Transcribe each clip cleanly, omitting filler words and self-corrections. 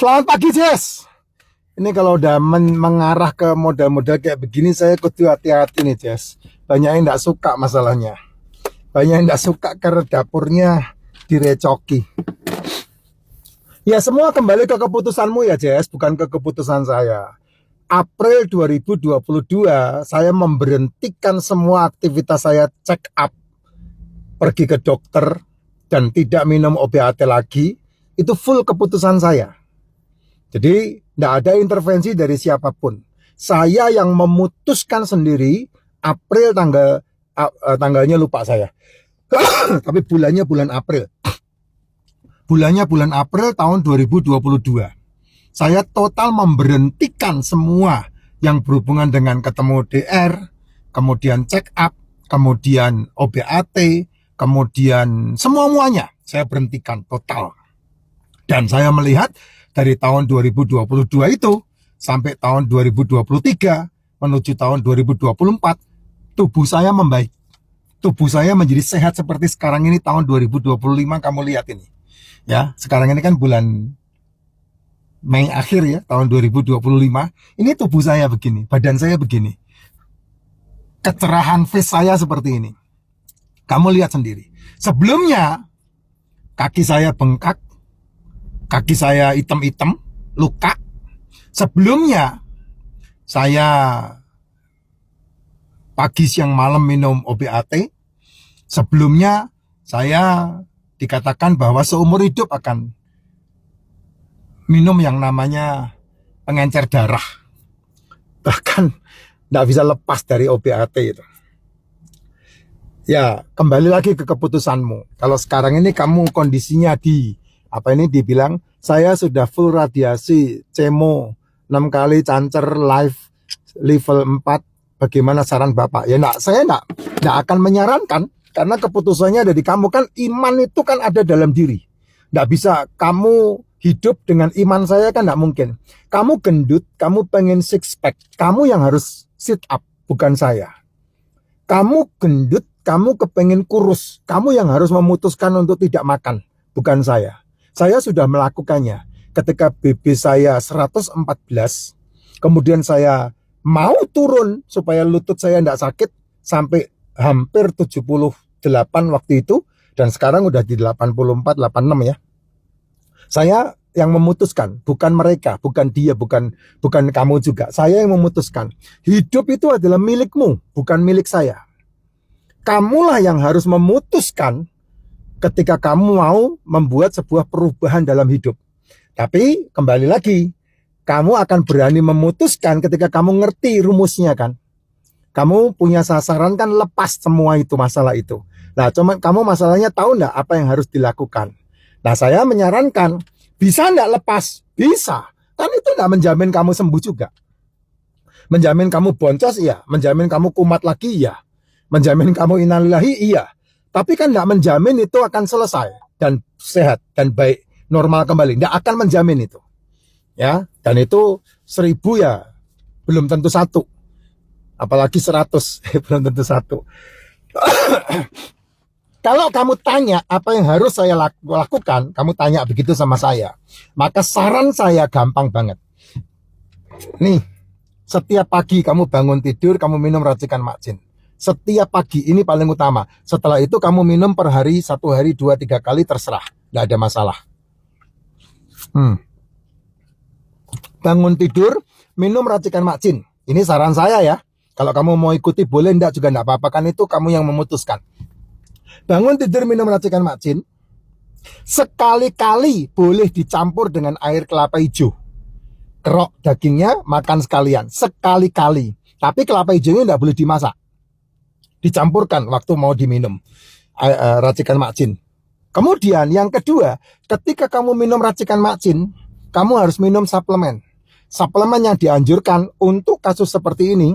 Selamat pagi, Jess. Ini kalau udah mengarah ke modal-modal kayak begini, saya kudu hati-hati nih, Jess. Banyak yang nggak suka masalahnya. Banyak yang nggak suka karena dapurnya direcoki. Ya, semua kembali ke keputusanmu ya, Jess, bukan ke keputusan saya. April 2022, saya memberhentikan semua aktivitas saya check up, pergi ke dokter, dan tidak minum obat lagi. Itu full keputusan saya. Jadi tidak ada intervensi dari siapapun. Saya yang memutuskan sendiri. April tanggalnya lupa saya. Tapi bulannya bulan April. Bulannya bulan April tahun 2022. Saya total memberhentikan semua yang berhubungan dengan ketemu DR, kemudian check up, kemudian OBAT, kemudian semuanya saya berhentikan total. Dan saya melihat dari tahun 2022 itu sampai tahun 2023 menuju tahun 2024, tubuh saya membaik. Tubuh saya menjadi sehat seperti sekarang ini tahun 2025. Kamu lihat ini. Ya, sekarang ini kan bulan Mei akhir ya, tahun 2025. Ini tubuh saya begini, badan saya begini. Kecerahan face saya seperti ini. Kamu lihat sendiri. Sebelumnya kaki saya bengkak, kaki saya hitam-hitam, luka. Sebelumnya, saya pagi, siang, malam minum OBAT. Sebelumnya, saya dikatakan bahwa seumur hidup akan minum yang namanya pengencer darah. Bahkan tidak bisa lepas dari OBAT itu. Ya, kembali lagi ke keputusanmu. Kalau sekarang ini kamu kondisinya dibilang saya sudah full radiasi chemo 6 kali cancer live level 4. Bagaimana saran Bapak? Ya saya enggak akan menyarankan karena keputusannya ada di kamu. Kan iman itu kan ada dalam diri. Enggak bisa kamu hidup dengan iman saya, kan enggak mungkin. Kamu gendut, kamu pengen six pack, kamu yang harus sit up, bukan saya. Kamu gendut, kamu kepengen kurus, kamu yang harus memutuskan untuk tidak makan, bukan saya. Saya sudah melakukannya. Ketika BB saya 114, kemudian saya mau turun supaya lutut saya tidak sakit sampai hampir 78 waktu itu, dan sekarang udah di 84, 86 ya. Saya yang memutuskan, bukan mereka, bukan dia, bukan kamu juga. Saya yang memutuskan. Hidup itu adalah milikmu, bukan milik saya. Kamulah yang harus memutuskan ketika kamu mau membuat sebuah perubahan dalam hidup. Tapi kembali lagi, kamu akan berani memutuskan ketika kamu ngerti rumusnya kan. Kamu punya sasaran kan, lepas semua itu masalah itu. Nah, cuma kamu masalahnya tahu enggak apa yang harus dilakukan. Nah, saya menyarankan, bisa enggak lepas? Bisa. Kan itu enggak menjamin kamu sembuh juga. Menjamin kamu boncos, iya. Menjamin kamu kumat lagi, iya. Menjamin kamu innalillahi, iya. Tapi kan tidak menjamin itu akan selesai dan sehat dan baik, normal kembali. Tidak akan menjamin itu. Ya, dan itu 1000 ya belum tentu 1. Apalagi 100 belum tentu 1. Kalau kamu tanya apa yang harus saya lakukan, kamu tanya begitu sama saya. Maka saran saya gampang banget. Nih, setiap pagi kamu bangun tidur, kamu minum racikan makcin. Setiap pagi, ini paling utama. Setelah itu kamu minum per hari, 1 hari, 2, 3 kali, terserah. Tidak ada masalah. Bangun tidur, minum racikan makcin. Ini saran saya ya. Kalau kamu mau ikuti boleh, enggak juga enggak apa-apa. Kan itu kamu yang memutuskan. Bangun tidur, minum racikan makcin. Sekali-kali boleh dicampur dengan air kelapa hijau. Kerok dagingnya, makan sekalian. Sekali-kali. Tapi kelapa hijaunya enggak boleh dimasak. Dicampurkan waktu mau diminum racikan makcin. Kemudian yang kedua, ketika kamu minum racikan makcin, kamu harus minum suplemen. Suplemen yang dianjurkan untuk kasus seperti ini,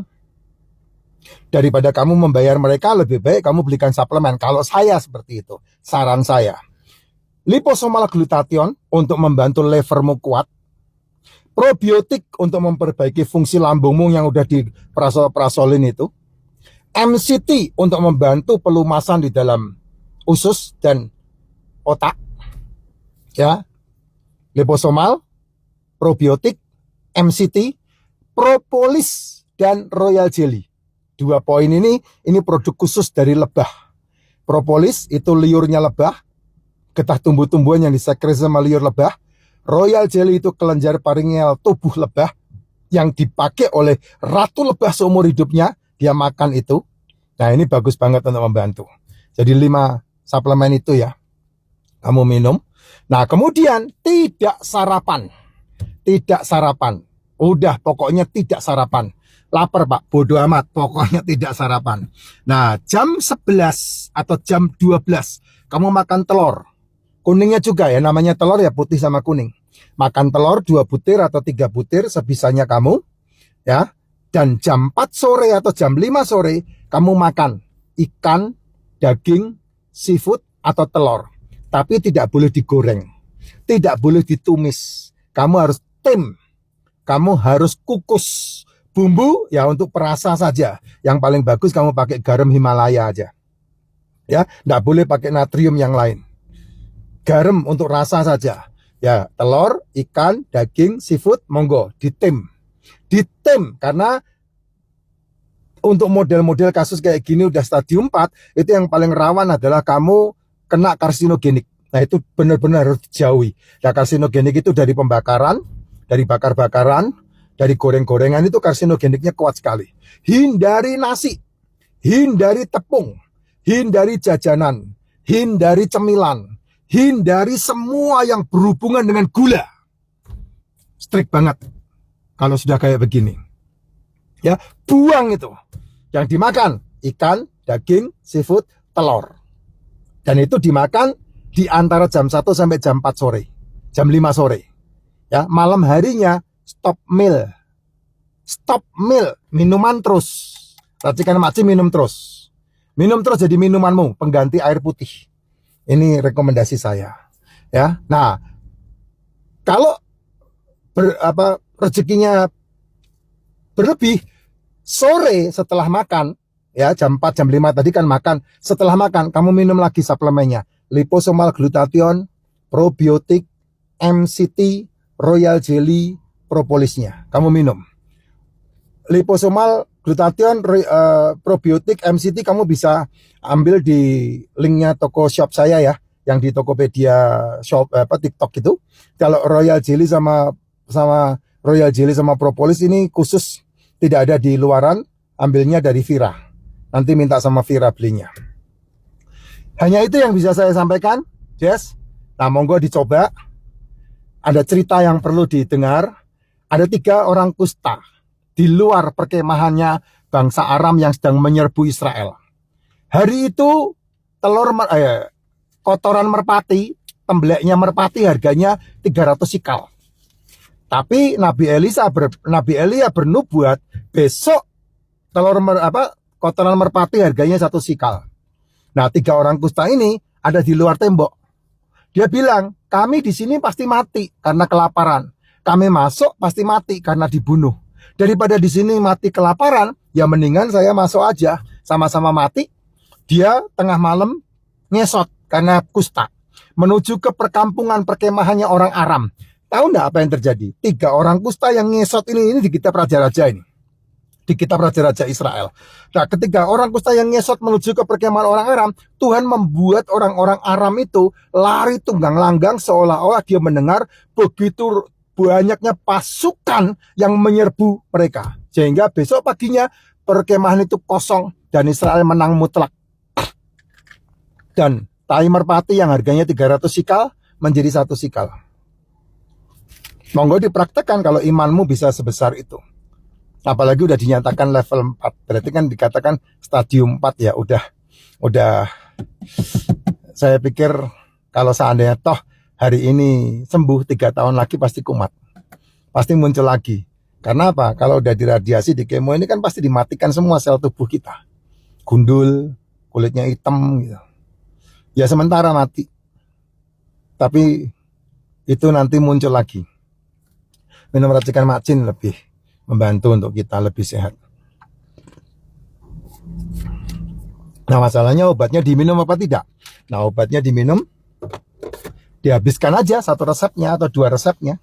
daripada kamu membayar mereka, lebih baik kamu belikan suplemen. Kalau saya seperti itu, saran saya. Liposomal glutathione untuk membantu levermu kuat. Probiotik untuk memperbaiki fungsi lambungmu yang udah diprasolin itu. MCT untuk membantu pelumasan di dalam usus dan otak. Ya. Liposomal, probiotik, MCT, propolis, dan royal jelly. 2 poin ini produk khusus dari lebah. Propolis itu liurnya lebah, getah tumbuh-tumbuhan yang disekresi sama liur lebah. Royal jelly itu kelenjar paringel tubuh lebah yang dipakai oleh ratu lebah seumur hidupnya. Dia makan itu. Nah, ini bagus banget untuk membantu. Jadi 5 suplemen itu ya, kamu minum. Nah, kemudian tidak sarapan. Tidak sarapan. Udah, pokoknya tidak sarapan. Lapar Pak, bodoh amat, pokoknya tidak sarapan. Nah, jam 11 atau jam 12 kamu makan telur. Kuningnya juga ya, namanya telur ya putih sama kuning. Makan telur 2 butir atau 3 butir sebisanya kamu ya. Dan jam 4 sore atau jam 5 sore kamu makan ikan, daging, seafood atau telur. Tapi tidak boleh digoreng. Tidak boleh ditumis. Kamu harus tim. Kamu harus kukus. Bumbu ya untuk perasa saja. Yang paling bagus kamu pakai garam Himalaya aja. Ya, enggak boleh pakai natrium yang lain. Garam untuk rasa saja. Ya, telur, ikan, daging, seafood, monggo ditim. Ditim karena untuk model-model kasus kayak gini udah stadium 4, itu yang paling rawan adalah kamu kena karsinogenik. Nah, itu benar-benar harus dijauhi. Nah, karsinogenik itu dari pembakaran, dari bakar-bakaran, dari goreng-gorengan itu karsinogeniknya kuat sekali. Hindari nasi, hindari tepung, hindari jajanan, hindari cemilan, hindari semua yang berhubungan dengan gula. Strict banget kalau sudah kayak begini. Ya, buang itu. Yang dimakan ikan, daging, seafood, telur. Dan itu dimakan di antara jam 1 sampai jam 4 sore. Jam 5 sore. Ya, malam harinya stop meal. Stop meal, minuman terus. Racikan Makci minum terus. Minum terus jadi minumanmu, pengganti air putih. Ini rekomendasi saya. Ya. Nah, kalau rezekinya berlebih, sore setelah makan, ya jam 4, jam 5 tadi kan makan. Setelah makan, kamu minum lagi suplemennya. Liposomal glutathione, probiotik, MCT, royal jelly, propolisnya. Kamu minum. Liposomal glutathione, probiotik, MCT kamu bisa ambil di linknya toko shop saya ya, yang di Tokopedia shop TikTok itu. Kalau royal jelly sama royal jelly sama propolis ini khusus, tidak ada di luaran, ambilnya dari Vira. Nanti minta sama Vira belinya. Hanya itu yang bisa saya sampaikan, Jess. Nah, monggo dicoba. Ada cerita yang perlu didengar. Ada 3 orang kusta di luar perkemahannya bangsa Aram yang sedang menyerbu Israel. Hari itu kotoran merpati, tembeleknya merpati harganya 300 sikal. Tapi Nabi Elia bernubuat besok kotoran merpati harganya 1 sikal. Nah, 3 orang kusta ini ada di luar tembok. Dia bilang, kami di sini pasti mati karena kelaparan. Kami masuk pasti mati karena dibunuh. Daripada di sini mati kelaparan, ya mendingan saya masuk aja, sama-sama mati. Dia tengah malam ngesot karena kusta, menuju ke perkampungan perkemahannya orang Aram. Tahu nggak apa yang terjadi? 3 orang kusta yang ngesot ini di kitab raja-raja ini. Di kitab raja-raja Israel. Nah, ketika orang kusta yang ngesot menuju ke perkemahan orang Aram, Tuhan membuat orang-orang Aram itu lari tunggang langgang seolah-olah dia mendengar begitu banyaknya pasukan yang menyerbu mereka. Sehingga besok paginya perkemahan itu kosong dan Israel menang mutlak. Dan tai merpati yang harganya 300 sikal menjadi 1 sikal. Monggo dipraktekkan kalau imanmu bisa sebesar itu. Apalagi udah dinyatakan level 4. Berarti kan dikatakan stadium 4 ya. Udah saya pikir kalau seandainya toh hari ini sembuh, 3 tahun lagi pasti kumat. Pasti muncul lagi. Karena apa? Kalau udah diradiasi di kemo ini kan pasti dimatikan semua sel tubuh kita. Gundul, kulitnya hitam gitu. Ya sementara mati. Tapi itu nanti muncul lagi. Minum racikan Makcin lebih membantu untuk kita lebih sehat. Nah, masalahnya obatnya diminum apa tidak? Nah, obatnya diminum, dihabiskan aja 1 resepnya atau 2 resepnya.